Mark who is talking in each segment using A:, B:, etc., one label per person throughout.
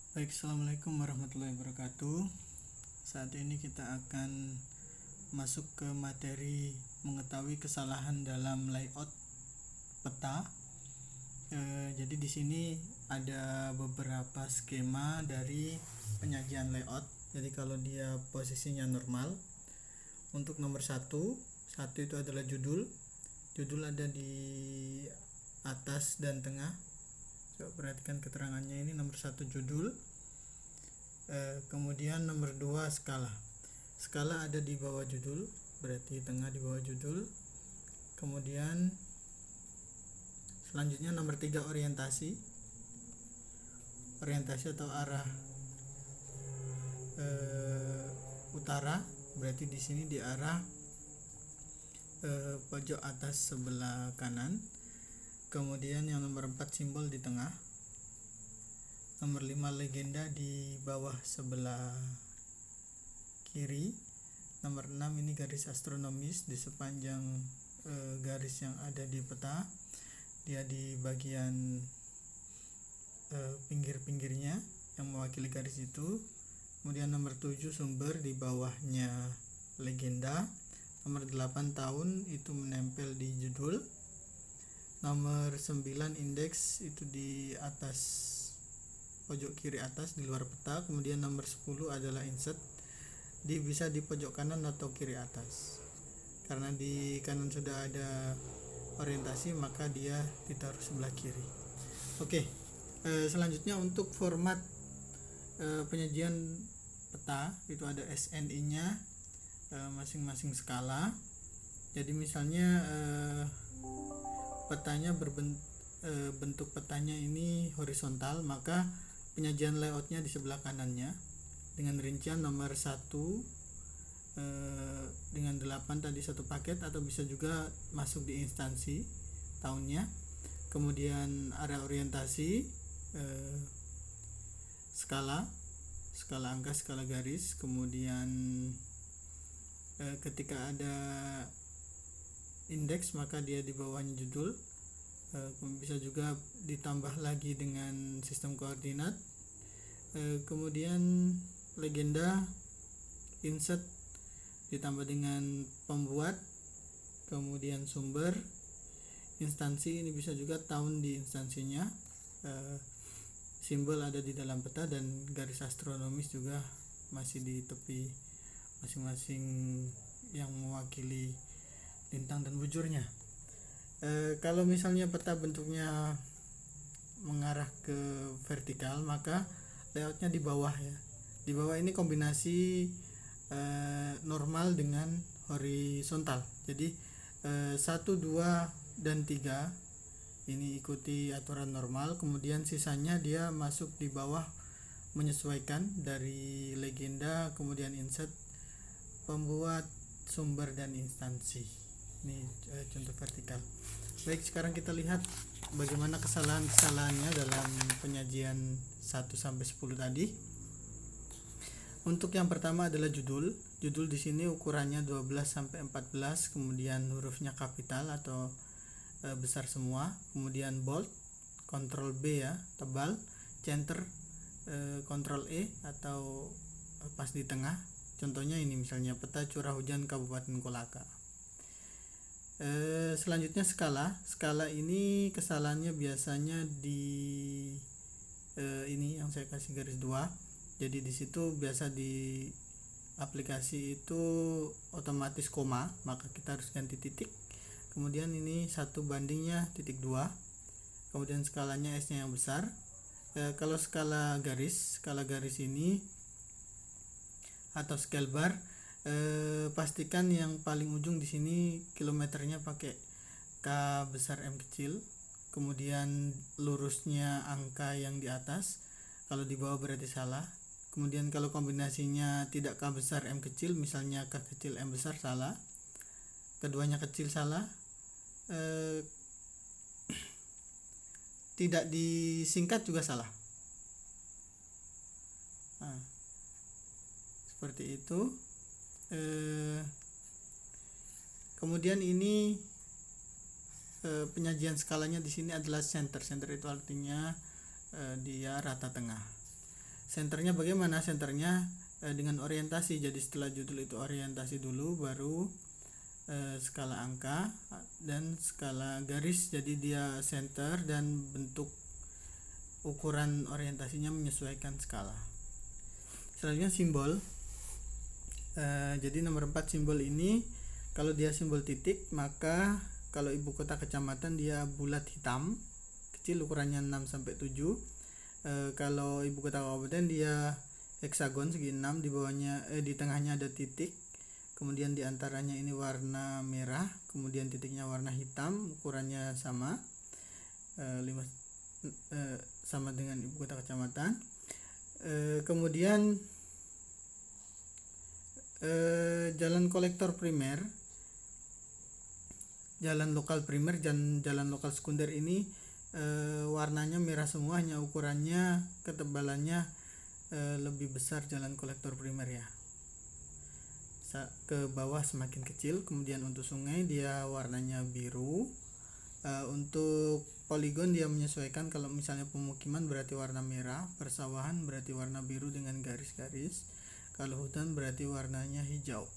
A: Baik, assalamualaikum warahmatullahi wabarakatuh. Saat ini kita akan masuk ke materi mengetahui kesalahan dalam layout peta. Jadi di sini ada beberapa skema dari penyajian layout. Jadi kalau dia posisinya normal, untuk nomor satu itu adalah judul. Judul ada di atas dan tengah. Coba perhatikan keterangannya, ini nomor satu judul. Kemudian nomor 2 skala. Skala ada di bawah judul, berarti tengah di bawah judul. Kemudian selanjutnya nomor 3 orientasi. Orientasi atau arah utara, berarti di sini di arah pojok atas sebelah kanan. Kemudian yang nomor 4 simbol di tengah. Nomor 5 legenda di bawah sebelah kiri. Nomor 6 ini garis astronomis di sepanjang garis yang ada di peta. Dia di bagian pinggir-pinggirnya yang mewakili garis itu. Kemudian nomor 7 sumber di bawahnya legenda. Nomor 8 tahun itu menempel di judul. Nomor 9 indeks itu di atas pojok kiri atas di luar peta. Kemudian nomor 10 adalah insert, bisa di pojok kanan atau kiri atas. Karena di kanan sudah ada orientasi, maka dia ditaruh sebelah kiri. Oke, selanjutnya untuk format penyajian peta itu ada SNI-nya masing-masing skala. Jadi misalnya petanya bentuk petanya ini horizontal, maka penyajian layoutnya di sebelah kanannya dengan rincian nomor 1 dengan 8 tadi satu paket, atau bisa juga masuk di instansi tahunnya. Kemudian area orientasi, skala angka, skala garis. Kemudian ketika ada indeks maka dia di bawahnya judul. Bisa juga ditambah lagi dengan sistem koordinat. Kemudian legenda, insert ditambah dengan pembuat, kemudian sumber, instansi ini bisa juga tahun di instansinya. Simbol ada di dalam peta dan garis astronomis juga masih di tepi masing-masing yang mewakili lintang dan bujurnya. Kalau misalnya peta bentuknya mengarah ke vertikal, maka layoutnya di bawah ya. Di bawah ini kombinasi normal dengan horizontal. Jadi 1, 2, dan 3 ini ikuti aturan normal. Kemudian sisanya dia masuk di bawah menyesuaikan dari legenda, kemudian insert, pembuat, sumber, dan instansi. Ini contoh vertikal. Baik, sekarang kita lihat bagaimana kesalahan-kesalahannya dalam penyajian 1 sampai 10 tadi. Untuk yang pertama adalah judul. Judul di sini ukurannya 12 sampai 14, kemudian hurufnya kapital atau besar semua. Kemudian bold, Ctrl B ya, tebal. Center, Ctrl E atau pas di tengah. Contohnya ini misalnya peta curah hujan Kabupaten Kolaka. Selanjutnya skala ini kesalahannya biasanya di ini yang saya kasih garis 2. Jadi di situ biasa di aplikasi itu otomatis koma, maka kita harus ganti titik. Kemudian ini 1 bandingnya titik 2. Kemudian skalanya S-nya yang besar. Kalau skala garis ini atau scale bar, pastikan yang paling ujung di sini kilometernya pakai K besar M kecil. Kemudian lurusnya angka yang di atas, kalau di bawah berarti salah. Kemudian kalau kombinasinya tidak K besar M kecil, misalnya K kecil M besar, salah. Keduanya kecil, salah. Tidak disingkat juga salah. Seperti itu. Kemudian ini penyajian skalanya di sini adalah center. Center itu artinya dia rata tengah. Senternya bagaimana? Senternya dengan orientasi. Jadi setelah judul itu orientasi dulu, baru skala angka dan skala garis. Jadi dia center dan bentuk ukuran orientasinya menyesuaikan skala. Selanjutnya simbol. Jadi nomor 4 simbol ini, kalau dia simbol titik, maka kalau ibu kota kecamatan dia bulat hitam kecil, ukurannya 6-7. Kalau ibu kota kabupaten dia heksagon segi 6, di bawahnya di tengahnya ada titik, kemudian di antaranya ini warna merah, kemudian titiknya warna hitam, ukurannya sama sama dengan ibu kota kecamatan. Kemudian jalan kolektor primer, jalan lokal primer dan jalan lokal sekunder ini warnanya merah semua, hanya ukurannya ketebalannya lebih besar jalan kolektor primer ya, ke bawah semakin kecil. Kemudian untuk sungai dia warnanya biru. Untuk poligon dia menyesuaikan, kalau misalnya pemukiman berarti warna merah, persawahan berarti warna biru dengan garis-garis, kalau hutan berarti warnanya hijau.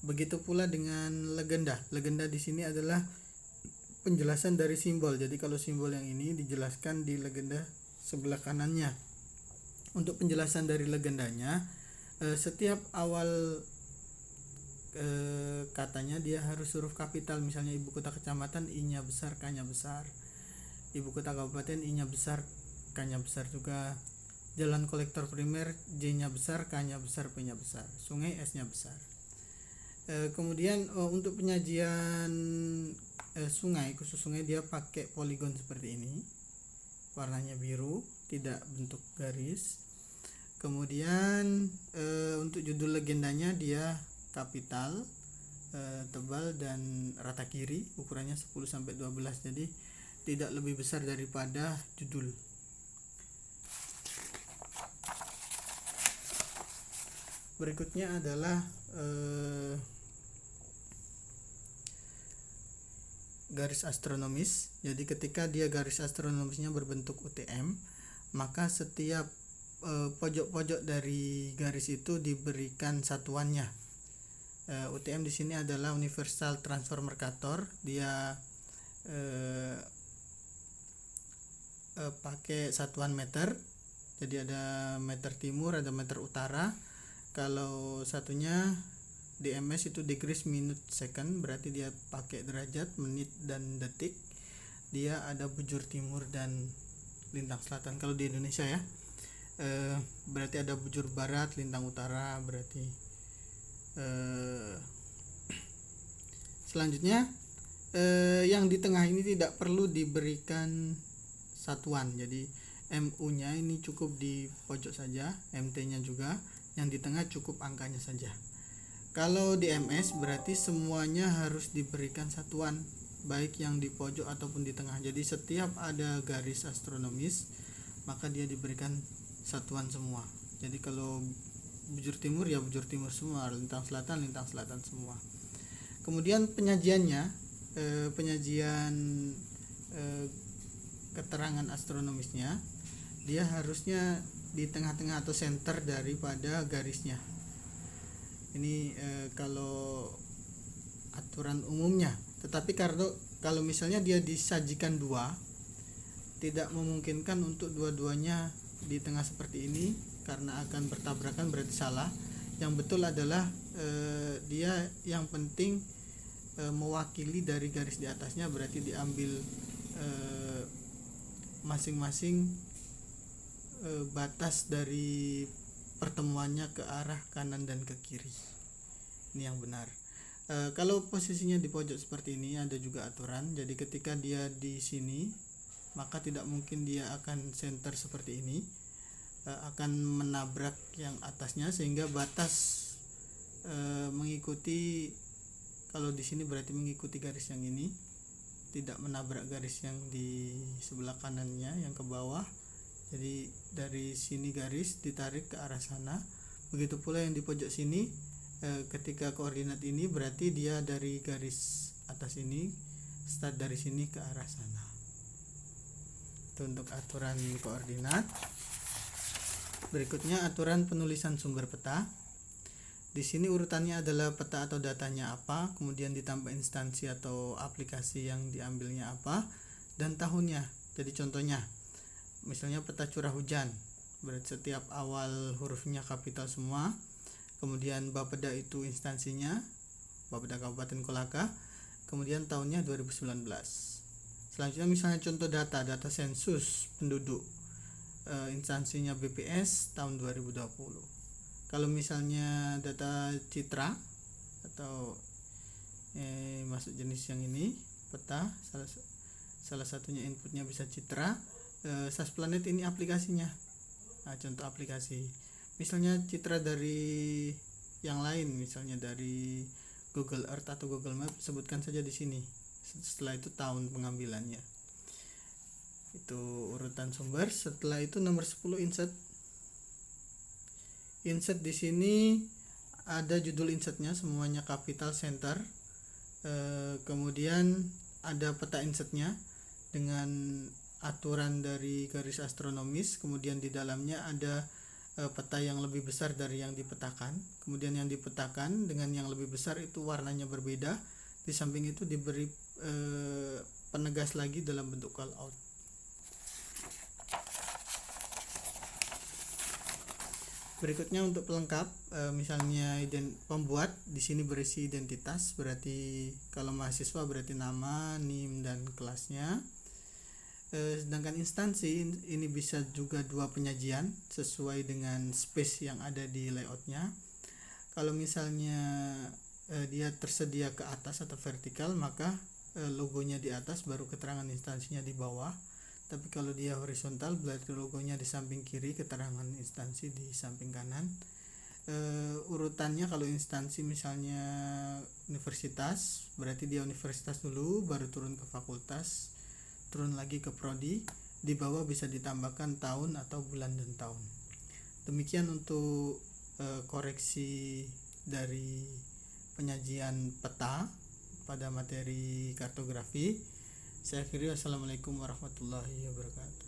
A: Begitu pula dengan legenda. Legenda di sini adalah penjelasan dari simbol. Jadi kalau simbol yang ini dijelaskan di legenda sebelah kanannya. Untuk penjelasan dari legendanya, setiap awal katanya dia harus huruf kapital. Misalnya ibu kota kecamatan I-nya besar, K-nya besar. Ibu kota kabupaten I-nya besar, K-nya besar juga. Jalan kolektor primer J-nya besar, K-nya besar, P-nya besar. Sungai S-nya besar. Kemudian untuk penyajian sungai, khusus sungai, dia pakai poligon seperti ini, warnanya biru, tidak bentuk garis. Kemudian untuk judul legendanya dia kapital, tebal dan rata kiri, ukurannya 10-12, jadi tidak lebih besar daripada judul. Berikutnya adalah garis astronomis. Jadi ketika dia garis astronomisnya berbentuk UTM, maka setiap pojok-pojok dari garis itu diberikan satuannya. UTM di sini adalah Universal Transform Mercator. Dia pakai satuan meter. Jadi ada meter timur, ada meter utara. Kalau satunya DMS itu degrees minute second, berarti dia pakai derajat, menit dan detik. Dia ada bujur timur dan lintang selatan kalau di Indonesia ya. Berarti ada bujur barat, lintang utara, berarti selanjutnya yang di tengah ini tidak perlu diberikan satuan. Jadi MU nya ini cukup di pojok saja, MT nya juga, yang di tengah cukup angkanya saja. Kalau di MS berarti semuanya harus diberikan satuan, baik yang di pojok ataupun di tengah. Jadi setiap ada garis astronomis maka dia diberikan satuan semua. Jadi kalau bujur timur ya bujur timur semua, lintang selatan semua. Kemudian penyajiannya, penyajian keterangan astronomisnya, dia harusnya di tengah-tengah atau center daripada garisnya. Ini kalau aturan umumnya. Tetapi kalau misalnya dia disajikan dua, tidak memungkinkan untuk dua-duanya di tengah seperti ini, karena akan bertabrakan, berarti salah. Yang betul adalah dia yang penting mewakili dari garis di atasnya, berarti diambil masing-masing batas dari pertemuannya ke arah kanan dan ke kiri. Ini yang benar. Kalau posisinya di pojok seperti ini ada juga aturan. Jadi ketika dia di sini maka tidak mungkin dia akan center seperti ini, akan menabrak yang atasnya, sehingga batas mengikuti, kalau di sini berarti mengikuti garis yang ini, tidak menabrak garis yang di sebelah kanannya yang ke bawah. Jadi dari sini garis ditarik ke arah sana. Begitu pula yang di pojok sini, ketika koordinat ini berarti dia dari garis atas ini, start dari sini ke arah sana. Itu untuk aturan koordinat. Berikutnya aturan penulisan sumber peta. Di sini urutannya adalah peta atau datanya apa, kemudian ditambah instansi atau aplikasi yang diambilnya apa, dan tahunnya. Jadi contohnya, misalnya peta curah hujan, berarti setiap awal hurufnya kapital semua. Kemudian Bapeda itu instansinya, Bapeda Kabupaten Kolaka. Kemudian tahunnya 2019. Selanjutnya misalnya contoh data sensus penduduk, instansinya BPS tahun 2020. Kalau misalnya data citra atau masuk jenis yang ini peta, salah satunya inputnya bisa citra, SAS Planet ini aplikasinya. Nah, contoh aplikasi misalnya citra dari yang lain, misalnya dari Google Earth atau Google Map, sebutkan saja di sini. Setelah itu tahun pengambilannya. Itu urutan sumber. Setelah itu nomor 10 insert. Insert di sini ada judul insertnya, semuanya capital center. Kemudian ada peta insertnya dengan aturan dari garis astronomis. Kemudian di dalamnya ada peta yang lebih besar dari yang dipetakan. Kemudian yang dipetakan dengan yang lebih besar itu warnanya berbeda. Di samping itu diberi penegas lagi dalam bentuk call out. Berikutnya untuk pelengkap, misalnya pembuat di sini berisi identitas, berarti kalau mahasiswa berarti nama, NIM dan kelasnya. Sedangkan instansi ini bisa juga dua penyajian sesuai dengan space yang ada di layoutnya. Kalau misalnya dia tersedia ke atas atau vertikal, maka logonya di atas baru keterangan instansinya di bawah. Tapi kalau dia horizontal berarti logonya di samping kiri, keterangan instansi di samping kanan. Urutannya kalau instansi misalnya universitas, berarti dia universitas dulu, baru turun ke fakultas, turun lagi ke prodi, di bawah bisa ditambahkan tahun atau bulan dan tahun. Demikian untuk koreksi dari penyajian peta pada materi kartografi. Saya akhiri, wassalamualaikum warahmatullahi wabarakatuh.